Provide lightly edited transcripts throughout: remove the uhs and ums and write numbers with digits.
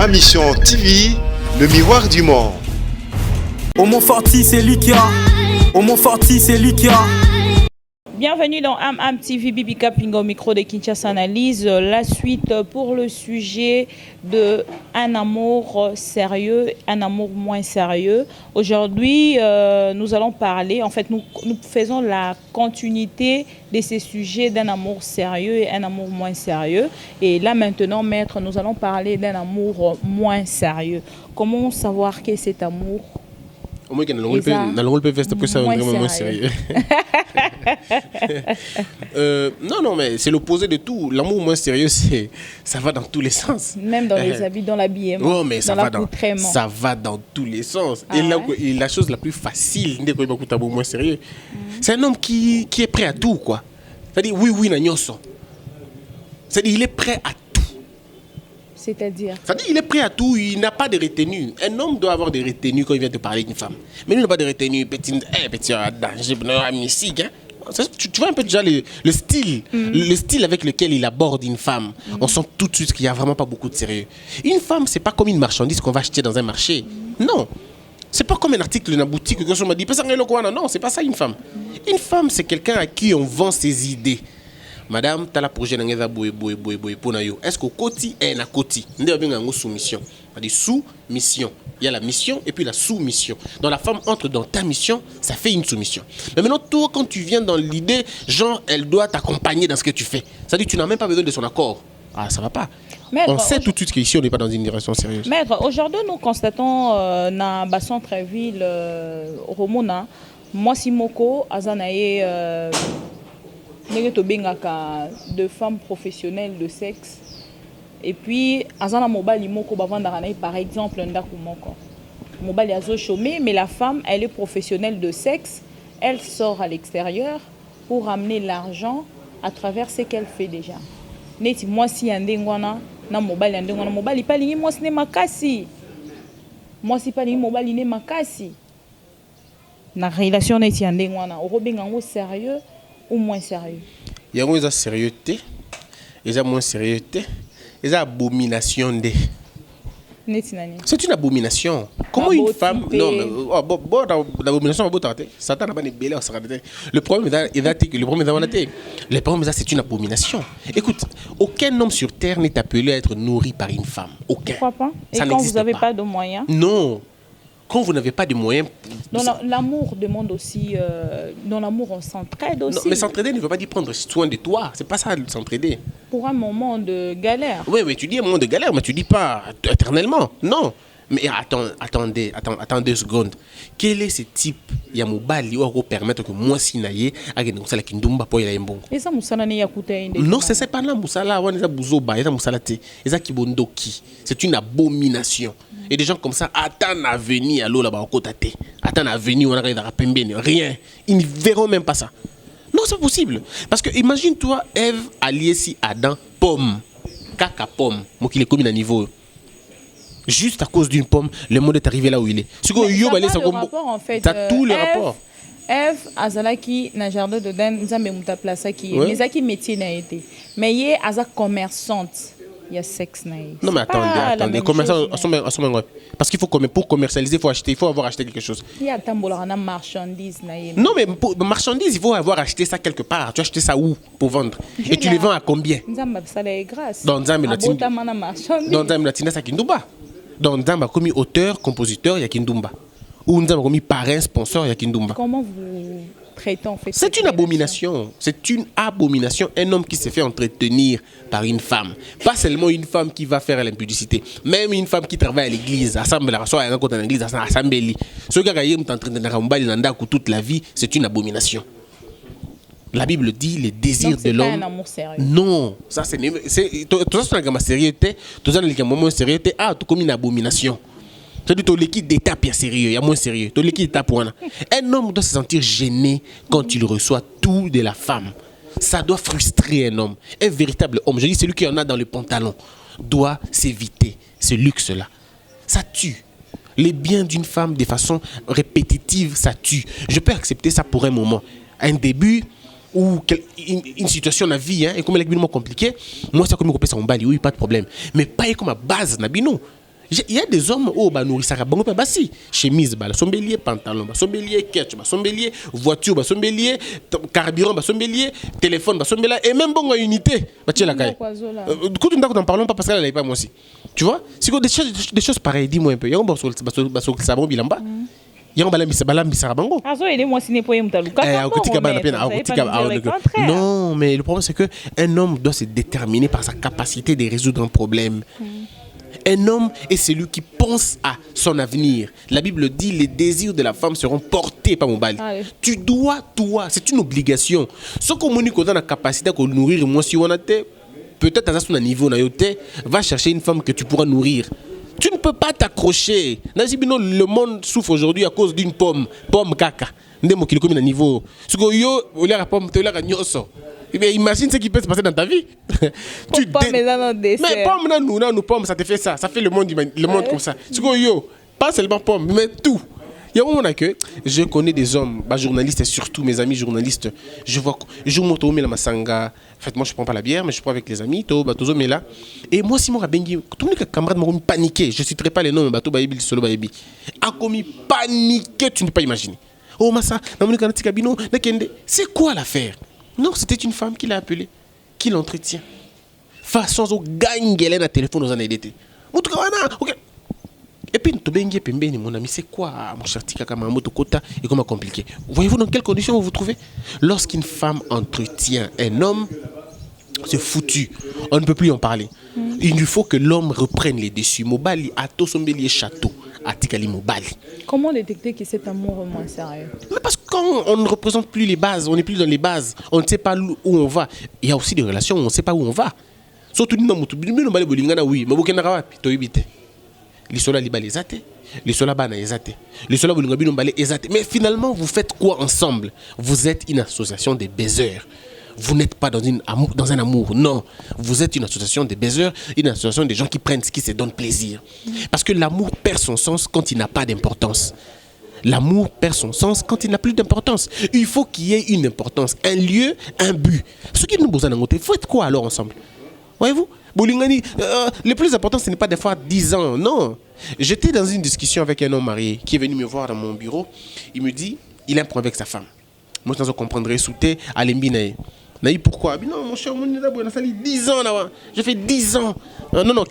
Ma Mission TV, le miroir du monde. Au Montforti, c'est Lucia. Au Montforti, c'est Lucia. Bienvenue dans Am TV, Bibi Kapinga au micro de Kinshasa Analyse. La suite pour le sujet de un amour sérieux, un amour moins sérieux. Aujourd'hui, nous allons parler, en fait, nous faisons la continuité de ces sujets d'un amour sérieux et un amour moins sérieux. Et là maintenant, maître, nous allons parler d'un amour moins sérieux. Comment savoir qu'est cet amour? Au moins, dans le rôle peut faire ça vraiment moins sérieux. Non, mais c'est l'opposé de tout. L'amour moins sérieux, ça va dans tous les sens. Même dans les habits, dans l'habillement, mais ça va dans tous les sens. Et la chose la plus facile, moins sérieux, c'est un homme qui est prêt à tout, quoi. C'est-à-dire, oui, c'est-à-dire, il est prêt à tout. C'est-à-dire, il est prêt à tout, il n'a pas de retenue. Un homme doit avoir des retenues quand il vient te parler d'une femme. Mais lui n'a pas de retenue, petit danger, mystique. Tu vois un peu déjà le style, le style avec lequel il aborde une femme. On sent tout de suite qu'il n'y a vraiment pas beaucoup de sérieux. Une femme, c'est pas comme une marchandise qu'on va acheter dans un marché. Non. C'est pas comme un article dans une boutique que quelqu'un m'a dit, non, c'est pas ça une femme. Une femme, c'est quelqu'un à qui on vend ses idées. Madame, tu as la projet d'engagement pour nous. Est-ce que côté est na côté? Nous avons une soumission. C'est-à-dire sous-mission. Il y a la mission et puis la sous-mission. Donc la femme entre dans ta mission, ça fait une soumission. Mais maintenant, toi, quand tu viens dans l'idée, genre, elle doit t'accompagner dans ce que tu fais. C'est-à-dire que tu n'as même pas besoin de son accord. Ah, ça va pas. Maître, on sait tout de suite qu'ici, on n'est pas dans une direction sérieuse. Maître, aujourd'hui, nous constatons dans le centre-ville Romona, moi, Simoko, Azanaye, de femmes professionnelles de sexe. Et puis, Azana Mobali Moko Bavandarané, par exemple, Mobali Azo chômé, mais la femme, elle est professionnelle de sexe. Elle sort à l'extérieur pour amener l'argent à travers ce qu'elle fait déjà. Neti moi si yandengwana na mobali yandengwana mobali pali moi ce n'est makasi. Moi si pali mobali ne makasi. Na relation neti yandengwana orobengango sérieux ou moins sérieux? Il y a moins de sérieuxité, il y a moins de sérieuxité, il y a abomination de. C'est une abomination. Comment une femme. Non, mais. L'abomination va botter. Satan n'a pas de belle. Le problème est c'est une abomination. Écoute, aucun homme sur terre n'est appelé à être nourri par une femme. Aucun. Pourquoi pas? Et ça quand vous n'avez pas de moyens? Non. Quand vous n'avez pas de moyens... L'amour demande aussi... dans l'amour, on s'entraide aussi. Non, mais s'entraider ne veut pas dire prendre soin de toi. C'est pas ça, s'entraider. Pour un moment de galère. Oui, mais tu dis un moment de galère, mais tu dis pas éternellement. Non. Mais attendez 2 secondes. Quel est ce type Yamobali qui va permettre que moi, si naïe, avec nous, ça la kindumba pour y aller bon. Et ça, Moussala n'est pas non, c'est pas là, Moussala, on est à Bouzoba, et ça Moussala, et ça Kibondoki. C'est une abomination. Et des gens comme ça attendent à venir à l'eau là-bas au côté. Attendent à venir, on arrive à Pembeni. Rien. Ils ne verront même pas ça. Non, c'est pas possible. Parce que imagine-toi, Ève alliée si Adam, pomme, caca pomme, moi qui l'ai commis à niveau. Juste à cause d'une pomme, le monde est arrivé là où il est. Ça en fait. T'as tout le rapport. Ève azalaki na jardin de Dan nzambe muta place qui mais zaki métier n'a été. Mais yé aza commerçante. Il y a sexe naïf. Non mais attendez, commerçant parce qu'il faut pour commercialiser, il faut avoir acheté quelque chose. Il y a tambola na marchandise naïf. Non mais pour marchandise, il faut avoir acheté ça quelque part. Tu as acheté ça où pour vendre? Et tu les vends à combien? Nzamba ça est grâce. Dans Nzamba Latina ça Kindumba. Dans Nzamba commis auteur, compositeur, il y a Kindumba. Ou Nzamba commis parrain, sponsor, il y a Kindumba. Comment vous traitez en fait? C'est une abomination. C'est une abomination. Un homme qui se fait entretenir par une femme. Pas seulement une femme qui va faire l'impudicité. Même une femme qui travaille à l'église. Assemble la soirée à l'église, assemblée. Ce gars qui est entretenir toute la vie, c'est une abomination. La Bible dit les désirs de l'homme. C'est pas un amour sérieux. Non, ça c'est tout ça c'est une sérieuxité, tout ça c'est une sérieuxté, tout comme une abomination. C'est-à-dire que l'équipe d'étape est sérieux, il y a moins sérieux. L'équipe d'étape un homme doit se sentir gêné quand il reçoit tout de la femme. Ça doit frustrer un homme. Un véritable homme, je dis celui qui en a dans le pantalon, doit s'éviter ce luxe-là. Ça tue. Les biens d'une femme de façon répétitive, ça tue. Je peux accepter ça pour un moment. À un début, ou une situation de vie, et comme elle est compliquée, moi, c'est comme on peut s'en balayer, oui, pas de problème. Mais pas comme à base, Nabino. Il y a des hommes où bah nourrissaka bango pa basi chemise bah sombelier pantalon bah sombelier ketch bah sombelier voiture bah sombelier carburant bah sombelier téléphone bah sombelier et même bongo unité bah tiens la caille. Quand on n'en parlons pas parce qu'elle n'avait pas moi aussi. Tu vois? C'est quoi des choses pareilles dis-moi un peu. Il y a un bon sur sabon bilamba. Il y a un balam bisarabango. Ah ça il est moi signé pour Mtaluka. Non, mais le problème c'est que un homme doit se déterminer par sa capacité de résoudre un problème. Un homme est celui qui pense à son avenir. La Bible dit les désirs de la femme seront portés par mon bal. Tu dois, toi, c'est une obligation. Ce qu'on m'a dit qu'on a la capacité de nourrir, moi si on a peut-être à ce niveau, va chercher une femme que tu pourras nourrir. Tu ne peux pas t'accrocher. Le monde souffre aujourd'hui à cause d'une pomme caca. Niveau. Mais imagine ce qui peut se passer dans ta vie. Mais pomme, ça te fait ça. Ça fait le monde comme ça. Pas seulement pomme, mais tout. Il y a un moment que je connais des hommes, journalistes et surtout mes amis journalistes. Je vois, je monte au Masanga. En fait, moi je prends pas la bière, mais je prends avec les amis. Là. Et moi, si mon rabengi, tout le camarade m'a paniqué. Je ne citerai pas les noms, bateau baïbi, solo baïbi. A commis paniqué, tu ne peux pas imaginer. Oh Massa, c'est quoi l'affaire? Non, c'était une femme qui l'a appelé, qui l'entretient. Façon au gagne à téléphone aux années d'été. Ok. Et puis, mon ami, c'est quoi, mon cher Tika, ma moto kota, et comment compliqué. Voyez-vous dans quelles conditions vous vous trouvez? Lorsqu'une femme entretient un homme, c'est foutu. On ne peut plus en parler. Il lui faut que l'homme reprenne les dessus. Mobali, Ato Sombelier Château, Atikali Mobali. Comment détecter que cet amour est moins sérieux? Mais parce que quand on ne représente plus les bases, on n'est plus dans les bases, on ne sait pas où on va. Il y a aussi des relations où on ne sait pas où on va. Surtout, oui, les sola liba les athées, les sola bana les athées, les sola bolingabino balé les athées. Mais finalement, vous faites quoi ensemble? Vous êtes une association de baiseurs. Vous n'êtes pas dans un amour, non. Vous êtes une association de baiseurs, une association de gens qui prennent ce qui se donne plaisir. Parce que l'amour perd son sens quand il n'a pas d'importance. L'amour perd son sens quand il n'a plus d'importance. Il faut qu'il y ait une importance, un lieu, un but. Ce qui nous besoin d'un côté, il faut être quoi alors ensemble? Voyez-vous? Boulingani, le plus important, ce n'est pas de faire 10 ans, non. J'étais dans une discussion avec un homme marié qui est venu me voir dans mon bureau. Il me dit, il a un problème avec sa femme. Moi, je comprendrais, souté, à l'embinaye. Naï, pourquoi? Non, mon cher, on a fallu 10 ans là-bas. J'ai fait 10 ans,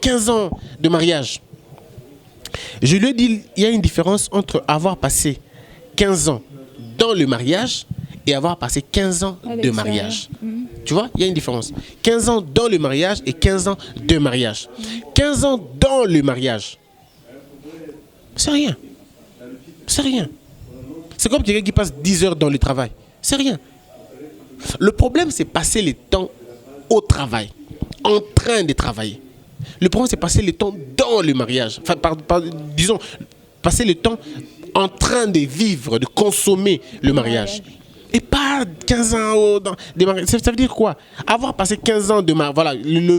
15 ans de mariage. Je lui ai dit, il y a une différence entre avoir passé 15 ans dans le mariage et avoir passé 15 ans de mariage. Tu vois, il y a une différence. 15 ans dans le mariage et 15 ans de mariage. 15 ans dans le mariage, c'est rien. C'est rien. C'est comme quelqu'un qui passe 10 heures dans le travail. C'est rien. Le problème, c'est passer le temps au travail, en train de travailler. Le problème, c'est passer le temps dans le mariage. Enfin, disons, passer le temps en train de vivre, de consommer le mariage. Et pas 15 ans de mariage. Ça veut dire quoi? Avoir passé 15 ans de mariage.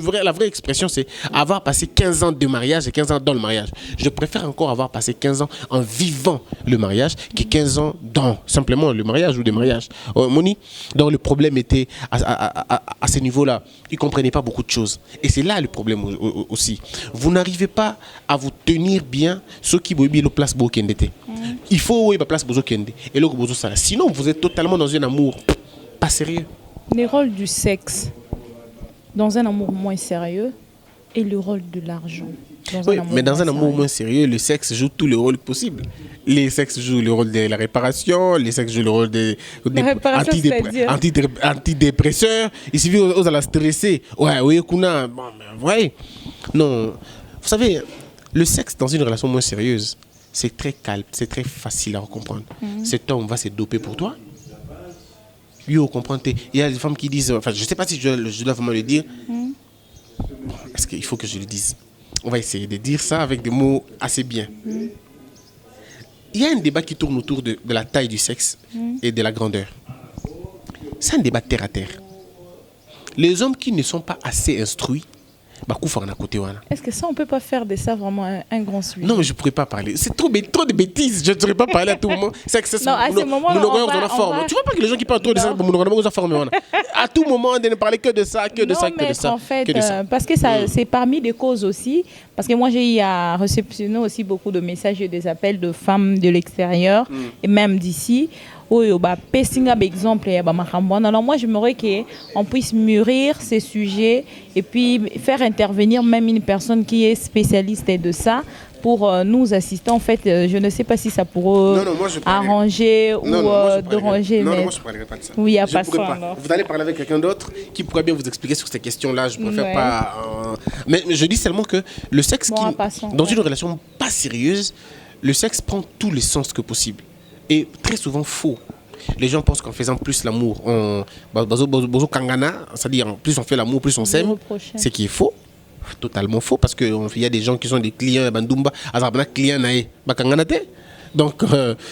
Voilà, la vraie expression, c'est avoir passé 15 ans de mariage et 15 ans dans le mariage. Je préfère encore avoir passé 15 ans en vivant le mariage que 15 ans dans simplement le mariage ou des mariages. Moni, donc le problème était à ce niveau-là. Ils ne comprenaient pas beaucoup de choses. Et c'est là le problème aussi. Vous n'arrivez pas à vous tenir bien ceux qui vous le place Bokendete. Il faut la place Bokende. Et là, sinon, vous êtes totalement dans un amour pas sérieux. Les rôles du sexe dans un amour moins sérieux et le rôle de l'argent. Mais dans un amour moins sérieux, le sexe joue tous les rôles possibles. Les sexes jouent le rôle de la réparation, les sexes jouent le rôle des antidépresseurs. Il suffit aux à la stresser. Ouais. Non, vous savez, le sexe dans une relation moins sérieuse, c'est très calme, c'est très facile à comprendre. Cet homme va se doper pour toi. Yo, comprendre. Il y a des femmes qui disent, enfin, je ne sais pas si je dois vraiment le dire. Est-ce qu'il faut que je le dise? On va essayer de dire ça avec des mots assez bien. Il y a un débat qui tourne autour de la taille du sexe et de la grandeur. C'est un débat terre à terre. Les hommes qui ne sont pas assez instruits bakufa na côté wana. Est-ce que ça, on peut pas faire de ça vraiment un grand sujet? Non, mais je pourrais pas parler. C'est trop de bêtises. Je ne saurais pas parler à tout moment. C'est que c'est non, à ce moment, Tu vois pas que les gens qui parlent trop de ça, on va former. À tout moment, de ne parler que de ça, que de ça, que de ça. En fait, parce que ça, c'est parmi des causes aussi. Parce que moi, j'ai eu à réceptionner aussi beaucoup de messages et des appels de femmes de l'extérieur et même d'ici. Exemple, alors moi, j'aimerais qu'on puisse mûrir ces sujets et puis faire intervenir même une personne qui est spécialiste de ça pour nous assister. En fait, je ne sais pas si ça pourrait arranger ou déranger. Non, moi, je ne parlerai pas de ça. Oui, il n'y a pas ça. Vous allez parler avec quelqu'un d'autre qui pourrait bien vous expliquer sur ces questions-là. Je préfère pas... Mais je dis seulement que le sexe, dans une relation pas sérieuse, le sexe prend tous les sens que possible. Et très souvent faux. Les gens pensent qu'en faisant plus l'amour, c'est-à-dire plus on fait l'amour, plus on s'aime, ce qui est faux. Totalement faux, parce qu'il y a des gens qui sont des clients, donc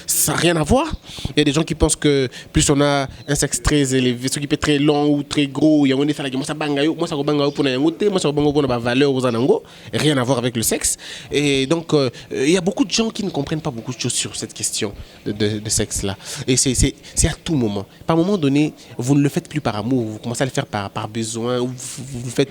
ça n'a rien à voir. Il y a des gens qui pensent que plus on a un sexe très élevé, ce qui peut être très long ou très gros, il y a un effet là, moi ça valeur aux anango, rien à voir avec le sexe. Et donc il y a beaucoup de gens qui ne comprennent pas beaucoup de choses sur cette question de sexe là. Et c'est à tout moment. Par un moment donné, vous ne le faites plus par amour, vous commencez à le faire par besoin, ou vous le faites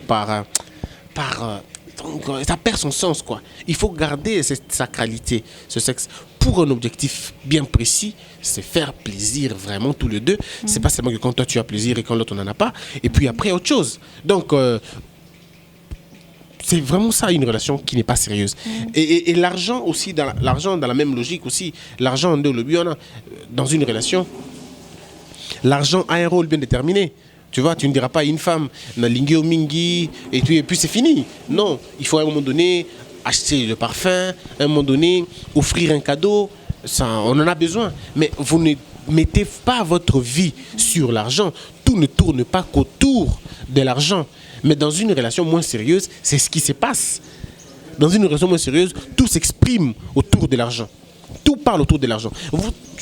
donc ça perd son sens, quoi. Il faut garder cette sacralité, ce sexe, pour un objectif bien précis, c'est faire plaisir vraiment tous les deux. C'est pas seulement que quand toi tu as plaisir et quand l'autre n'en a pas, et puis après autre chose. Donc c'est vraiment ça, une relation qui n'est pas sérieuse. Et l'argent aussi, l'argent dans la même logique aussi, l'argent dans une relation, l'argent a un rôle bien déterminé. Tu vois, tu ne diras pas à une femme, na lingi o mingi, et puis c'est fini. Non, il faut à un moment donné acheter le parfum, à un moment donné offrir un cadeau. Ça, on en a besoin. Mais vous ne mettez pas votre vie sur l'argent. Tout ne tourne pas qu'autour de l'argent. Mais dans une relation moins sérieuse, c'est ce qui se passe. Dans une relation moins sérieuse, tout s'exprime autour de l'argent. Tout parle autour de l'argent.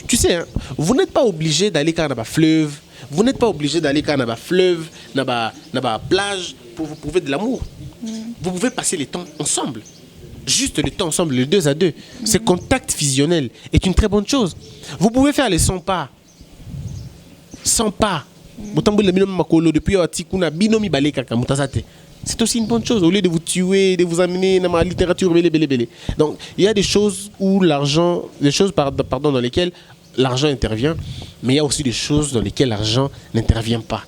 Tu sais, hein, vous n'êtes pas obligé d'aller quand il y a un fleuve. Vous n'êtes pas obligé d'aller quand il y a un fleuve, dans la plage, pour vous prouver de l'amour. Vous pouvez passer le temps ensemble. Juste le temps ensemble, les 2 à 2. Ce contact fusionnel est une très bonne chose. Vous pouvez faire les 100 pas. 100 pas. C'est aussi une bonne chose, au lieu de vous tuer, de vous amener dans la littérature. Donc, il y a des choses où l'argent, dans lesquelles l'argent intervient, mais il y a aussi des choses dans lesquelles l'argent n'intervient pas.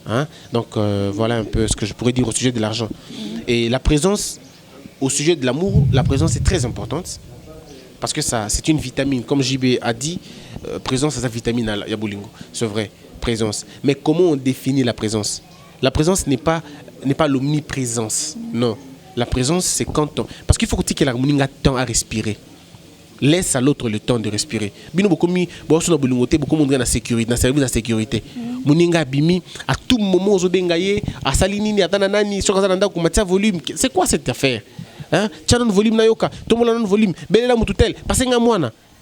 Hein? Donc, voilà un peu ce que je pourrais dire au sujet de l'argent. Et la présence, au sujet de l'amour, la présence est très importante, parce que ça, c'est une vitamine. Comme JB a dit, présence, c'est sa vitamine à Yabolingo. C'est vrai, présence. Mais comment on définit la présence? La présence n'est pas l'omniprésence. Non. La présence, c'est quand on... Parce qu'il faut que l'harmonie ait temps à respirer. Laisse à l'autre le temps de respirer. Beaucoup de monde dans la sécurité, dans le service de la sécurité. À tout moment, c'est quoi cette affaire? Tu as un volume, tout le monde a un volume.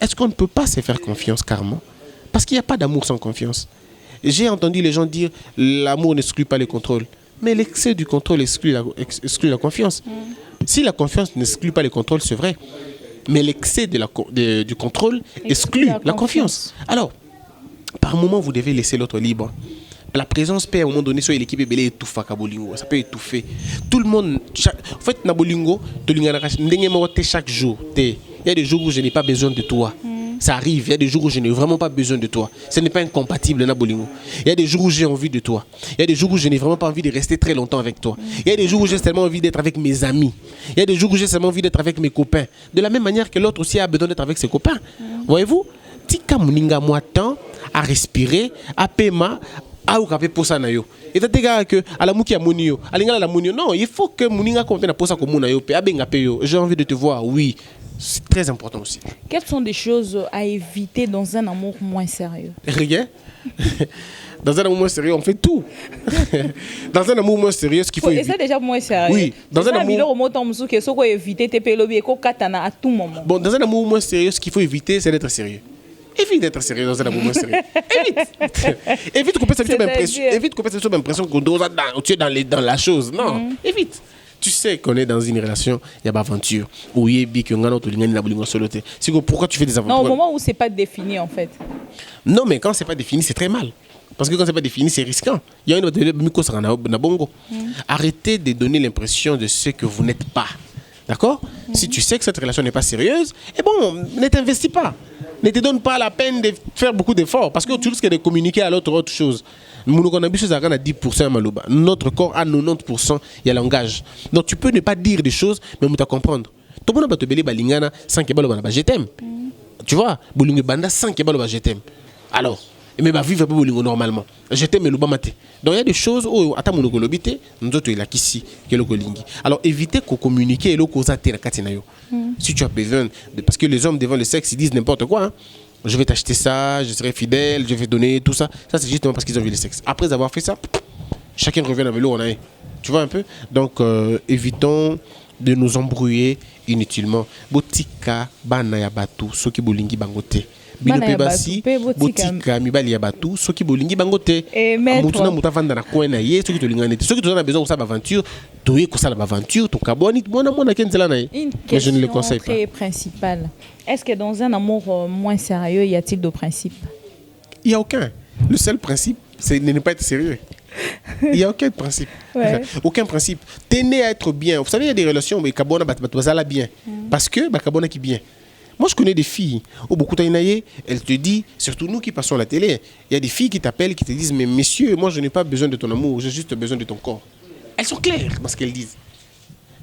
Est-ce qu'on ne peut pas se faire confiance carrément? Parce qu'il n'y a pas d'amour sans confiance. J'ai entendu les gens dire l'amour n'exclut pas le contrôle. Mais l'excès du contrôle exclut la confiance. Si la confiance n'exclut pas le contrôle, c'est vrai. Mais l'excès du contrôle exclut la confiance. Alors, par moment, vous devez laisser l'autre libre. La présence peut à un moment donné, soit l'équipe est étouffer à Bolingo. Ça peut étouffer. Tout le monde, en fait, na Bolingo, chaque jour. Il y a des jours où je n'ai pas besoin de toi. Ça arrive, il y a des jours où je n'ai vraiment pas besoin de toi. Ce n'est pas incompatible, Nabolingo. Il y a des jours où j'ai envie de toi. Il y a des jours où je n'ai vraiment pas envie de rester très longtemps avec toi. Il y a des jours où j'ai seulement envie d'être avec mes amis. Il y a des jours où j'ai seulement envie d'être avec mes copains. De la même manière que l'autre aussi a besoin d'être avec ses copains. Voyez-vous? Tika Mouninga moi temps à respirer, à paiement, à okape posa na yo. Et t'as dit que à la mouki a monio, à l'ingala la monio. Non, il faut que Mouninga compte na posa comme na yo, pe abenga pe yo. J'ai envie de te voir, oui. C'est très important aussi. Quelles sont des choses à éviter dans un amour moins sérieux? Rien. Dans un amour moins sérieux, on fait tout. Dans un amour moins sérieux, ce qu'il faut éviter. Et c'est déjà moins sérieux. Oui. Dans un amour... Bon, dans un amour moins sérieux, ce qu'il faut éviter, c'est d'être sérieux. Évite d'être sérieux dans un amour moins sérieux. Évite. Évite qu'on puisse avoir l'impression que tu es dans la chose. Non, évite. Tu sais qu'on est dans une relation, il y a pas aventure. Ou il y a bi que ngano to lingani na bolingo soloté. C'est que pourquoi tu fais des aventures? Non, au moment où c'est pas défini en fait. Non, mais quand c'est pas défini, c'est très mal. Parce que quand c'est pas défini, c'est risquant. Il y a une bongo. Arrêtez de donner l'impression de ce que vous n'êtes pas. D'accord? Si tu sais que cette relation n'est pas sérieuse, eh bon, ne t'investis pas. Ne te donne pas la peine de faire beaucoup d'efforts. Parce que tu risques de communiquer à l'autre autre chose. Nous avons à 10% Maloba. Notre corps à 90%, il y a langage. Donc tu peux ne pas dire des choses, mais on t'a comprendre. Tout le monde va te béler balingana sans que je t'aime. Tu vois? Bolingo banda sans que je t'aime. Alors, mais bah vivre pas bolingo normalement. Je t'aime le bamate. Donc il y a des choses où ata monoko lobité, nous autres il a kisi que le kolingi. Alors évitez qu'on communique et le causa te katina yo. Si tu as besoin parce que les hommes devant le sexe ils disent n'importe quoi. Hein. Je vais t'acheter ça, je serai fidèle, je vais donner tout ça. Ça c'est justement parce qu'ils ont vu le sexe. Après avoir fait ça, chacun revient avec l'eau on a. Tu vois un peu? Donc évitons de nous embrouiller inutilement. Botika bana ya batu soki bolingi bangote. Bino pe basi botika mibali ya batu soki bolingi bangote. Mutu na muta vanda na koina ye soki to lingane te. Soki to na besoin de ça aventure, toye ko ça l'aventure, to kaboni mona kenzela na ye. Mais je ne le conseille pas. Très principale. Est-ce que dans un amour moins sérieux, y a-t-il de principe? Il y a aucun. Le seul principe, c'est de ne pas être sérieux. Il n'y a aucun principe. Ouais. Aucun principe. Tenez à être bien. Vous savez, il y a des relations où Kabona bat bien. Parce que Kabona qui bien. Moi, je connais des filles où beaucoup d'anaïe, elles te disent, surtout nous qui passons à la télé, il y a des filles qui t'appellent, qui te disent, mais messieurs, moi, je n'ai pas besoin de ton amour, j'ai juste besoin de ton corps. Elles sont claires dans ce qu'elles disent.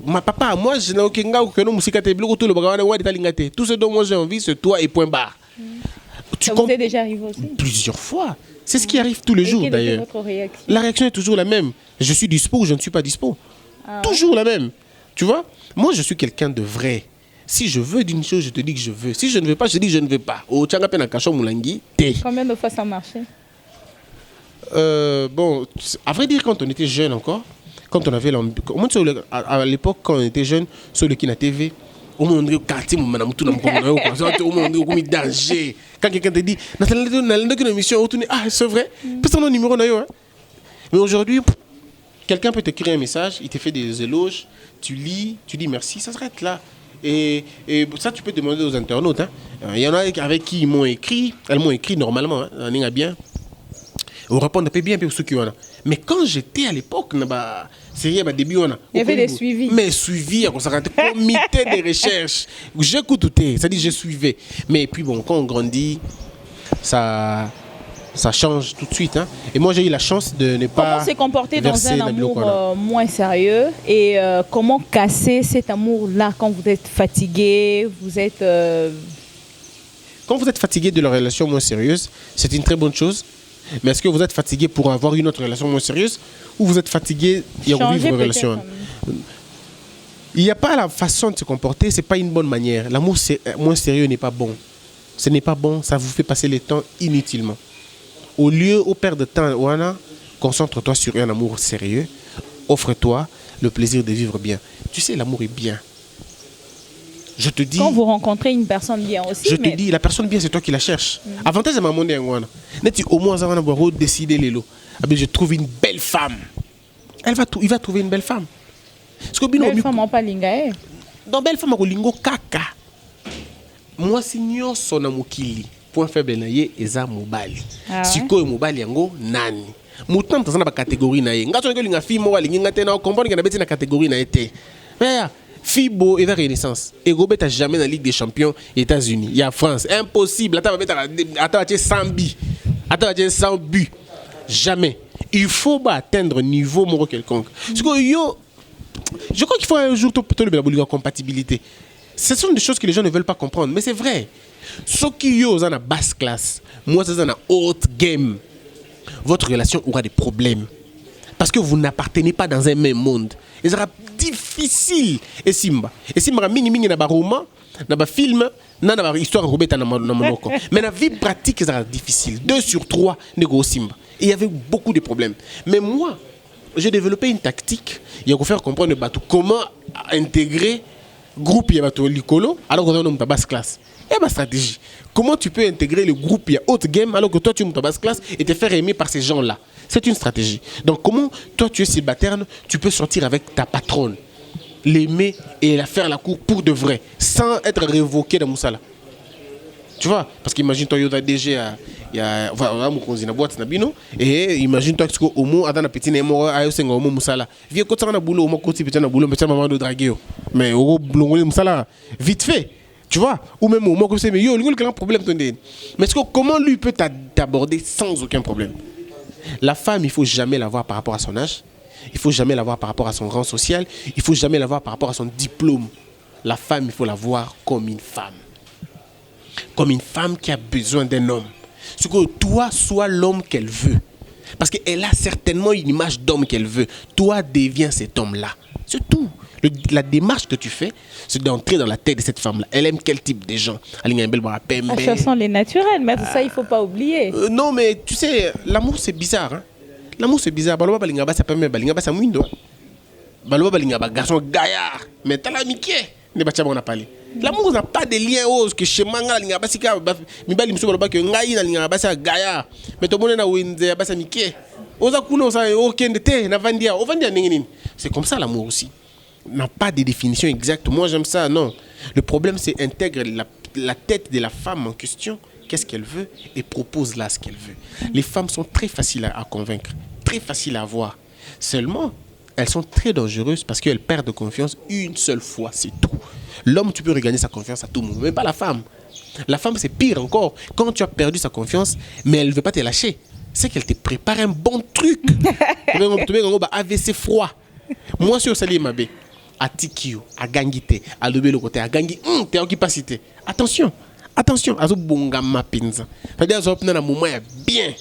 Ma papa, moi, je n'ai aucun gars qui nous musique tout ce dont moi j'ai envie, c'est toi et point barre. Ça vous est déjà arrivé aussi? Plusieurs fois. C'est ce qui arrive tous les jours d'ailleurs. Votre réaction? La réaction est toujours la même. Je suis dispo ou je ne suis pas dispo. Toujours la même. Tu vois? Moi, je suis quelqu'un de vrai. Si je veux d'une chose, je te dis que je veux. Si je ne veux pas, je te dis que je ne veux pas. Combien de fois ça a marché? Bon, à vrai dire, quand on était jeune encore, quand on avait à l'époque, quand on était jeune, sur le Kina TV, au moins on quartier, danger. Quand quelqu'un te dit, c'est vrai, c'est ton numéro. Mais aujourd'hui, quelqu'un peut te créer un message, il te fait des éloges, tu lis, tu dis merci, ça s'arrête là. Et ça, tu peux demander aux internautes. Il y en a avec qui ils m'ont écrit, elles m'ont écrit normalement, on est bien. On répond un peu bien pour ceux qui ont. Mais quand j'étais à l'époque, il y avait des suivis. Mais suivi, on s'arrête comité de recherche. J'écoute tout, c'est-à-dire je suivais. Mais puis bon, quand on grandit, ça change tout de suite. Hein. Et moi, j'ai eu la chance de ne pas. Comment se comporter dans un amour moins sérieux et comment casser cet amour-là quand vous êtes fatigué, vous êtes. Quand vous êtes fatigué de la relation moins sérieuse, c'est une très bonne chose. Mais est-ce que vous êtes fatigué pour avoir une autre relation moins sérieuse ou vous êtes fatigué et revivre une relation? Il n'y a pas la façon de se comporter, ce n'est pas une bonne manière. L'amour moins sérieux n'est pas bon. Ce n'est pas bon, ça vous fait passer le temps inutilement. Au lieu de perdre de temps, concentre-toi sur un amour sérieux. Offre-toi le plaisir de vivre bien. Tu sais, l'amour est bien. Je te dis. Quand vous rencontrez une personne bien aussi. Je te dis, la personne bien, c'est toi qui la cherches. Avantage à ma monnaie, au moins, ça va décider les lots. Je trouve une belle femme. Il va trouver une belle femme. Belle femme, pas lingae. Dans belle femme, lingo kaka. Moi, si nous sommes mokili. Point faible naie eza mobali. Sikoyo mobali yango nani. Mutam tazana ba catégorie naie. Ngato ngo linga fille mo walingi ngate na comprendre que na beti na catégorie na été. Mais Fibo et la Renaissance. Et Robert a jamais dans la Ligue des Champions États-Unis. Il y a France. Impossible. Attends, 100 buts. Attends, 100 buts. Jamais. Il faut atteindre un niveau moro quelconque. Je crois qu'il faut un jour la compatibilité. Ce sont des choses que les gens ne veulent pas comprendre. Mais c'est vrai. Ce qui est en basse classe, moi, c'est en haute game. Votre relation aura des problèmes. Parce que vous n'appartenez pas dans un même monde. Et ça sera difficile. Et Simba, mini na ba roman, na ba film, na ba histoire robeta na monoko. Mais la vie pratique ça sera difficile. 2 sur 3 négo Simba. Et il y avait beaucoup de problèmes. Mais moi, j'ai développé une tactique. Il faut faire comprendre comment intégrer groupe Yabato Likolo alors qu'on est dans ta basse classe. Il y a ma stratégie. Comment tu peux intégrer le groupe il y a haute game alors que toi tu es dans ta basse classe et te faire aimer par ces gens-là. C'est une stratégie. Donc comment toi tu es célibataire, tu peux sortir avec ta patronne. l'aimer et la faire la cour pour de vrai, sans être révoqué dans Moussala. Tu vois, parce qu'imagine toi, il y a DG, il y a une boîte, et imagine toi que au moins, dans la petite némo, il y a un Moussala. Viens, quand tu as un boulot, au côté petit boulot, mais tu as un moment de draguer. Mais au Moussala, vite fait. Tu vois, ou même au moment comme ça, mais il y a un problème. Mais comment lui peut t'aborder sans aucun problème? La femme, il ne faut jamais la voir par rapport à son âge. Il ne faut jamais la voir par rapport à son rang social. Il ne faut jamais la voir par rapport à son diplôme. La femme, il faut la voir comme une femme. Comme une femme qui a besoin d'un homme. C'est que toi, sois l'homme qu'elle veut. Parce qu'elle a certainement une image d'homme qu'elle veut. Toi, deviens cet homme-là. C'est tout. La démarche que tu fais, c'est d'entrer dans la tête de cette femme-là. Elle aime quel type de gens? Ce sont les naturels, mais ça, il ne faut pas oublier. Non, mais tu sais, l'amour, c'est bizarre. Hein? L'amour, c'est bizarre. Baloba balingaba, ça permet balingaba, ça mouindo. Baloba balingaba, garçon gaillard. Mais t'as la miqué. Ne pas on a parlé. L'amour n'a pas de lien ose que chez Manga, lingaba, si ka, mi bali mso baloba que ngai na lingaba, ça gaillard. Mais tout le monde na winze, basa miqué. Oza kuno, ça, aucun de thé, na vandia, o vandia ninginin. C'est comme ça l'amour aussi. N'a pas de définition exacte. Moi, j'aime ça, non. Le problème, c'est intègre la tête de la femme en question, qu'est-ce qu'elle veut, et propose là ce qu'elle veut. Les femmes sont très faciles à convaincre, très faciles à voir. Seulement, elles sont très dangereuses parce qu'elles perdent de confiance une seule fois, c'est tout. L'homme, tu peux regagner sa confiance à tout moment, mais pas la femme. La femme, c'est pire encore. Quand tu as perdu sa confiance, mais elle ne veut pas te lâcher, c'est qu'elle te prépare un bon truc. AVC froid. Moi, si au Sali Mabé, à Tikio, à Gangite, à Lobé le côté, à Gangi, t'es en capacité. Attention, attention, à ce bon gamma pinza. C'est-à-dire, à ce moment bien.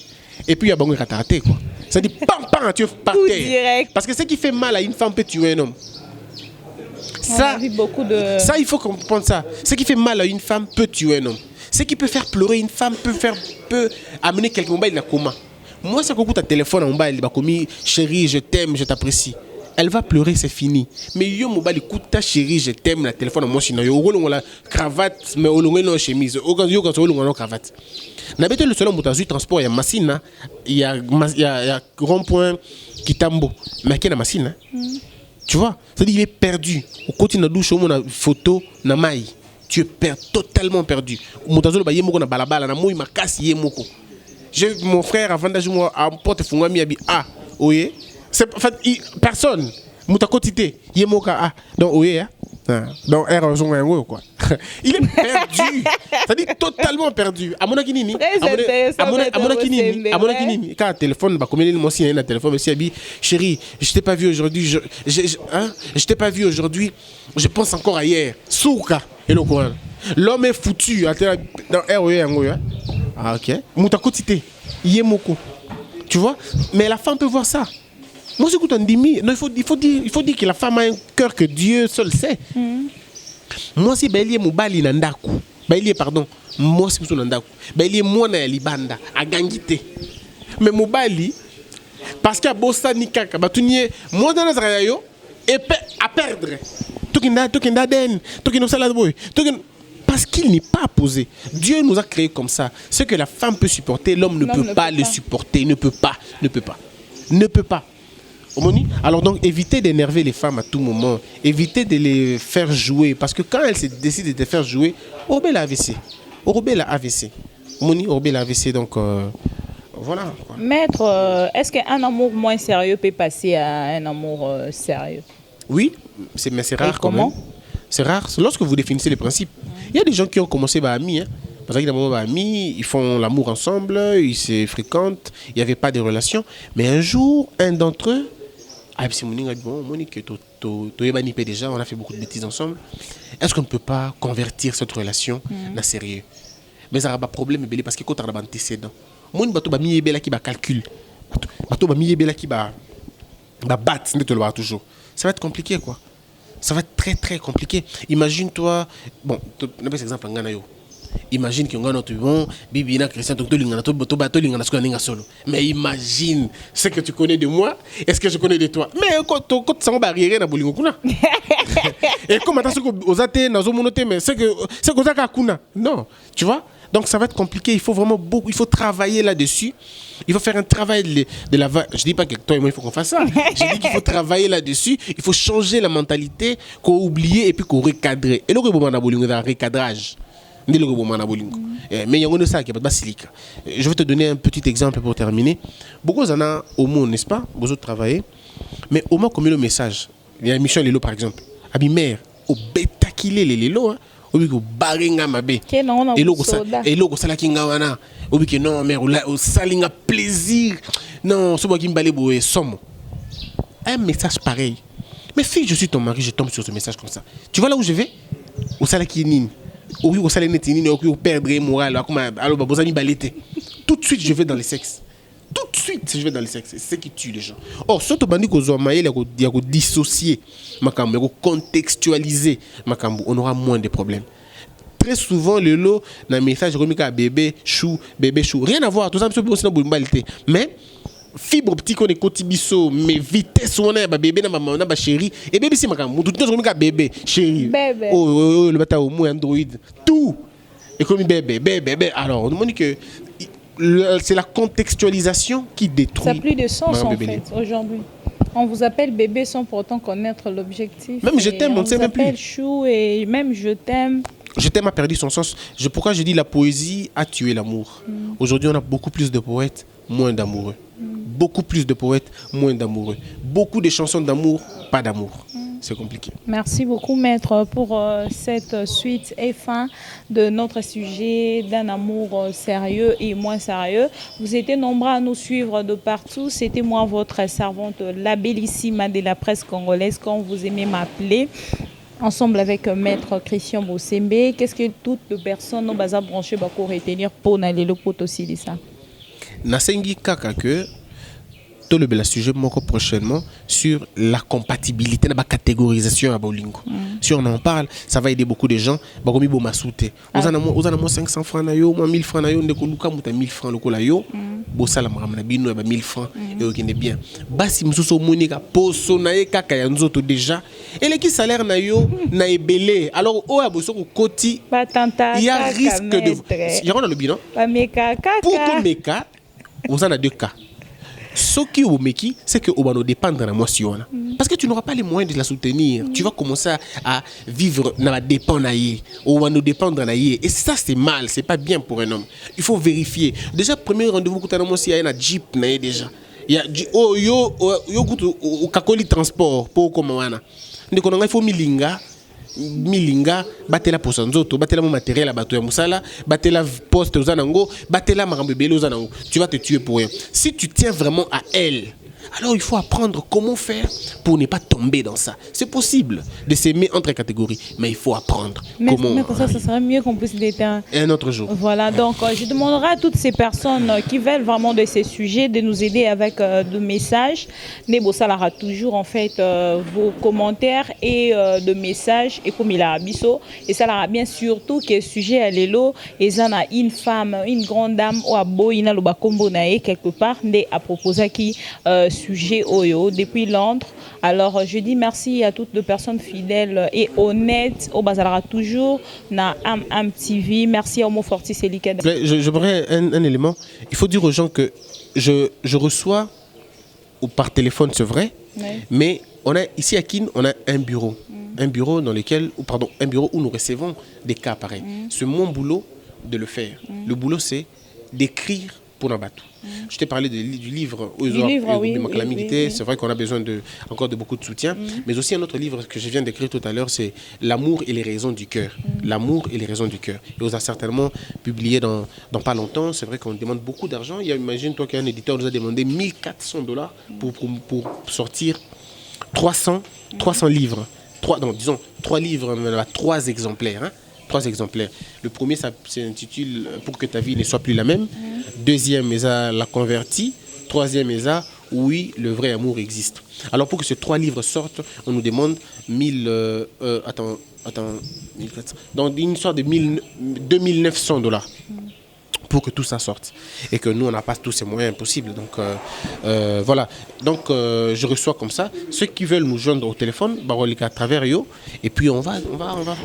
Et puis, il y a bon raté, quoi. Ça dit, pam, pam, tu es par terre. Parce que ce qui fait mal à une femme peut tuer un homme. Ça, ça, il faut comprendre ça. Ce qui fait mal à une femme peut tuer un homme. Ce qui peut faire pleurer une femme peut amener quelqu'un au bail de la coma. Moi, c'est quand tu as téléphone en bas, il va commis chérie, je t'aime, je t'apprécie. Elle va pleurer, c'est fini. Mais yo mobile écoute ta chérie, je t'aime, la téléphone en moi sinon yo on la cravate mais on la chemise. Yo quand on la cravate. N'habite le salon motazu transport il y a Massina, il y a rond-point Kitambo. Mais qui est la Massina? Tu vois, c'est-à-dire il est perdu. Au côté de la douche, on a une photo na mai. Tu es totalement perdu. Motazu ba yemoko na balabala na moi makasi yemoko. J'ai mon frère avant d'ajouter moi à porte fungami abi oui. C'est en fait personne muta quotité yemoka donc oui hein donc R quoi. Il est perdu. C'est-à-dire totalement perdu. À mon akinini quand téléphone ba comme moi si un téléphone monsieur abi chérie, je t'ai pas vu aujourd'hui, je t'ai pas vu aujourd'hui, je pense encore à hier. Souka et le quoi. L'homme est foutu dans R hein. OK. Muta quotité yemoko. Tu vois? Mais la femme peut voir ça. Moi, c'est quand on dit, non, il faut dire que la femme a un cœur que Dieu seul sait. Moi, si Bélier Moubali Nandaku, Bélier, pardon, moi, c'est pour Nandaku, Bélier, moi, na Libanda, à Gangité. Mais Moubali, parce qu'à Bossa Nikaka, Batunier, moi, dans la rayon, et à perdre. Tokinda Den, Tokino Saladboy, parce qu'il n'est pas posé. Dieu nous a créés comme ça. Ce que la femme peut supporter, l'homme ne peut pas le supporter. Ne peut pas. Alors donc, évitez d'énerver les femmes à tout moment. Évitez de les faire jouer. Parce que quand elles se décident de te faire jouer, Orbe la AVC. Donc, voilà. Quoi. Maître, est-ce qu'un amour moins sérieux peut passer à un amour sérieux? Oui, mais c'est rare. Comment? C'est rare. Lorsque vous définissez les principes. Il y a des gens qui ont commencé par amis. Parce qu'ils amis, ils font l'amour ensemble, ils se fréquentent, il n'y avait pas de relation. Mais un jour, un d'entre eux, Monique, déjà, on a fait beaucoup de bêtises ensemble. Est-ce qu'on ne peut pas convertir cette relation dans sérieux? Mais ça n'a pas de problème parce que quand on a un antécédent, Monique qui calcule, qui bat toujours. Ça va être compliqué, quoi. Ça va être très très compliqué. Imagine-toi, bon, on a par exemple en Ghana. Imagine que on bon, bibi na Christian solo. Mais imagine ce que tu connais de moi, est-ce que je connais de toi? Mais quand ça va barrière na bolingo kuna. Et comment t'as ce que aux athées na zomonoté mais c'est que ça kuna. Non, tu vois? Donc ça va être compliqué. Il faut vraiment beaucoup, il faut travailler là-dessus. Il faut faire un travail de la... Je dis pas que toi et moi, il faut qu'on fasse ça. Je dis qu'il faut travailler là-dessus. Il faut changer la mentalité qu'on a oublié et puis qu'on recadre. Et là, on a un recadrage. Mais il y a ça qui est pas silica. Je vais te donner un petit exemple pour terminer. Beaucoup en a au monde, n'est-ce pas? Beaucoup travaillent. Mais au moins, comme le message, il y a Michel Lelo par exemple. Abi mère, au bêta qu'il est les Lelo, au baringa mabe. Et l'eau, ça la kinga wana. Au que non, mère, au salinga plaisir. Non, ce qui me balait boué, somme. Un message pareil. Mais si je suis ton mari, je tombe sur ce message comme ça. Tu vois là où je vais? Au salakinine. Au salakinine, au perdre moral. Alors, vous avez balété. Tout de suite, je vais dans le sexe. Tout de suite, je vais dans le sexe. C'est ce qui tue les gens. Or, surtout, il y a dissocier, contextualiser, on aura moins de problèmes. Très souvent, le lot, dans le message, bébé, chou. Rien à voir. Tout ça, c'est aussi dans le mais, fibre optique, on est cotibiso, mais vitesse, on a bébé, on a chéri. Et bébé, c'est tout le temps, bébé, chéri. Bébé. Oh, le bâtard au moins Android. Tout. Et comme bébé. Alors, on demande que. C'est la contextualisation qui détruit. Ça n'a plus de sens en fait aujourd'hui. On vous appelle bébé sans pourtant connaître l'objectif. Même je t'aime, on ne sait même plus. On vous appelle chou et même je t'aime. Je t'aime a perdu son sens. Pourquoi je dis la poésie a tué l'amour. Aujourd'hui, on a beaucoup plus de poètes, moins d'amoureux. Beaucoup plus de poètes, moins d'amoureux. Beaucoup de chansons d'amour, pas d'amour. C'est compliqué. Merci beaucoup, maître, pour cette suite et fin de notre sujet d'un amour sérieux et moins sérieux. Vous étiez nombreux à nous suivre de partout. C'était moi, votre servante, la bellissima de la presse congolaise, comme vous aimez m'appeler. Ensemble avec maître Christian Bossembe, qu'est-ce que toutes les personnes au bazar branché pour retenir pour n'aller le pot aussi de ça? Nasengi kaka que tout le bel sujet prochainement sur la compatibilité de la catégorisation à Bolingo. Si on en parle, ça va aider beaucoup de gens. Bagomi bo masouté. Vous en avez 500 francs na yo, 1000 francs na yo, ndeko luka muta 1000 francs loko la yo. Bo sala maramna bino ba 1000 francs et ok ne bien. Basi mususo monika poso na ye kaka ya nzoto déjà. Et les qui salaire na yo na ebelé. Alors o aboso ko koti. Il y a risque de il y a le bilan. Pour que meka, vous en avez 2 cas. Ce qui est meki, c'est que on va dépendre de moi si on a. Parce que tu n'auras pas les moyens de la soutenir. Tu vas commencer à vivre dans la dépendance. On va nous dépendre et ça c'est mal, c'est pas bien pour un homme. Il faut vérifier. Déjà premier rendez-vous que tu as moi si il y a un jeep déjà. Il y a yo au kakoli transport pour comment wana. Donc il faut milinga batela posa nzoto batela mon matériel à bateau ya musala batela poste aux anango batela marambe belo aux anango. Tu vas te tuer pour rien. Si tu tiens vraiment à elle, alors il faut apprendre comment faire pour ne pas tomber dans ça. C'est possible de s'aimer entre catégories, mais il faut apprendre comment. Mais ça serait mieux qu'on puisse déterminer un autre jour. Voilà, donc je demanderai à toutes ces personnes qui veulent vraiment de ces sujets de nous aider avec des messages. Nebo ça aura toujours en fait vos commentaires et de messages et comme il a abisso et ça aura bien surtout que sujet à l'élo et ça a une femme, une grande dame ou à boina le bakombo nae quelque part né à proposer qui sujet Oyo depuis Londres. Alors je dis merci à toutes les personnes fidèles et honnêtes au Bazalara toujours na TV. Merci à Homo Fortis et Liquide. J'aimerais un élément. Il faut dire aux gens que je reçois ou par téléphone, c'est vrai, mais on a ici à Kin, on a un bureau. Un bureau dans lequel, un bureau où nous recevons des cas pareils. C'est mon boulot de le faire. Le boulot c'est d'écrire pour Nabatou. Je t'ai parlé du livre oui. C'est vrai qu'on a besoin encore de beaucoup de soutien, mais aussi un autre livre que je viens d'écrire tout à l'heure, c'est L'amour et les raisons du cœur. L'amour et les raisons du cœur. Et on a certainement publié dans pas longtemps. C'est vrai qu'on demande beaucoup d'argent. Imagine-toi qu'un éditeur nous a demandé $1400 pour sortir 300 livres. 3 livres, 3 exemplaires. Hein? 3 exemplaires. Le premier, ça s'intitule Pour que ta vie ne soit plus la même. Deuxième, Esa la convertie. Troisième, Esa Oui, le vrai amour existe. Alors pour que ces 3 livres sortent, on nous demande 1400. Donc une histoire de $2900 pour que tout ça sorte. Et que nous, on n'a pas tous ces moyens possibles. Donc, voilà. Donc, je reçois comme ça. Ceux qui veulent nous joindre au téléphone, à travers Yo. Et puis, on va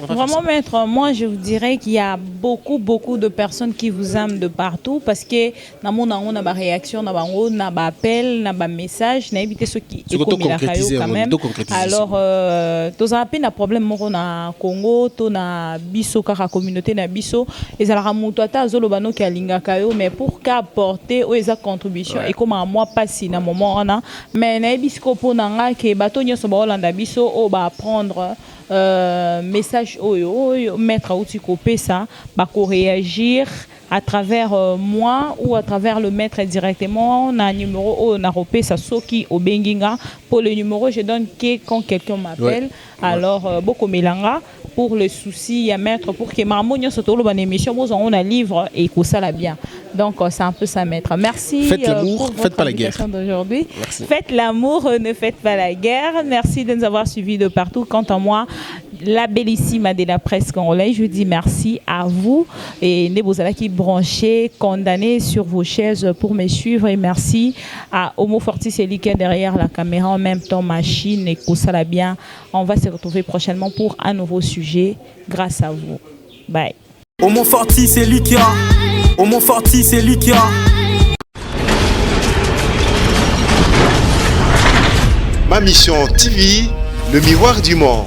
Vraiment, maître, moi, je vous dirais qu'il y a beaucoup de personnes qui vous aiment de partout parce que dans mon on a des réactions, on a des appels, on a des messages, on a évité ceux qui concrétiser quand même. Alors, tu as un problème au Congo, tu as biso kaka communauté na biso, et ça la ramonte à zolobano qui a lingakayo, mais pour qu'apporter aux contributions et comme à moi pas si na moment on a, mais na bisko pour nanga que bateau nyoso ba Hollanda biso o ba prendre message oyo mettre à outil copé ça, ba ko réagir à travers moi ou à travers le maître directement. On a un numéro, on a repé ça soki au benginga. Pour le numéro, je donne que quand quelqu'un m'appelle. Alors, beaucoup mélanga. Pour le souci, il y a maître pour que Marmonio se tourne dans émission. On a livre et que ça l'a bien. Donc, c'est un peu ça, maître. Merci. Faites l'amour, faites pas la guerre. D'aujourd'hui. Faites l'amour, ne faites pas la guerre. Merci de nous avoir suivis de partout. Quant à moi, la bellissime de la presse congolaise, je dis merci à vous et ne vous allez qui brancher, condamner sur vos chaises pour me suivre et merci à Homo Fortis et qui est derrière la caméra en même temps machine et que ça l'a bien. On va se retrouver prochainement pour un nouveau sujet grâce à vous. Bye. Homo Fortis c'est lui qui a. Homo Fortis c'est lui qui a. Ma mission TV, le miroir du monde.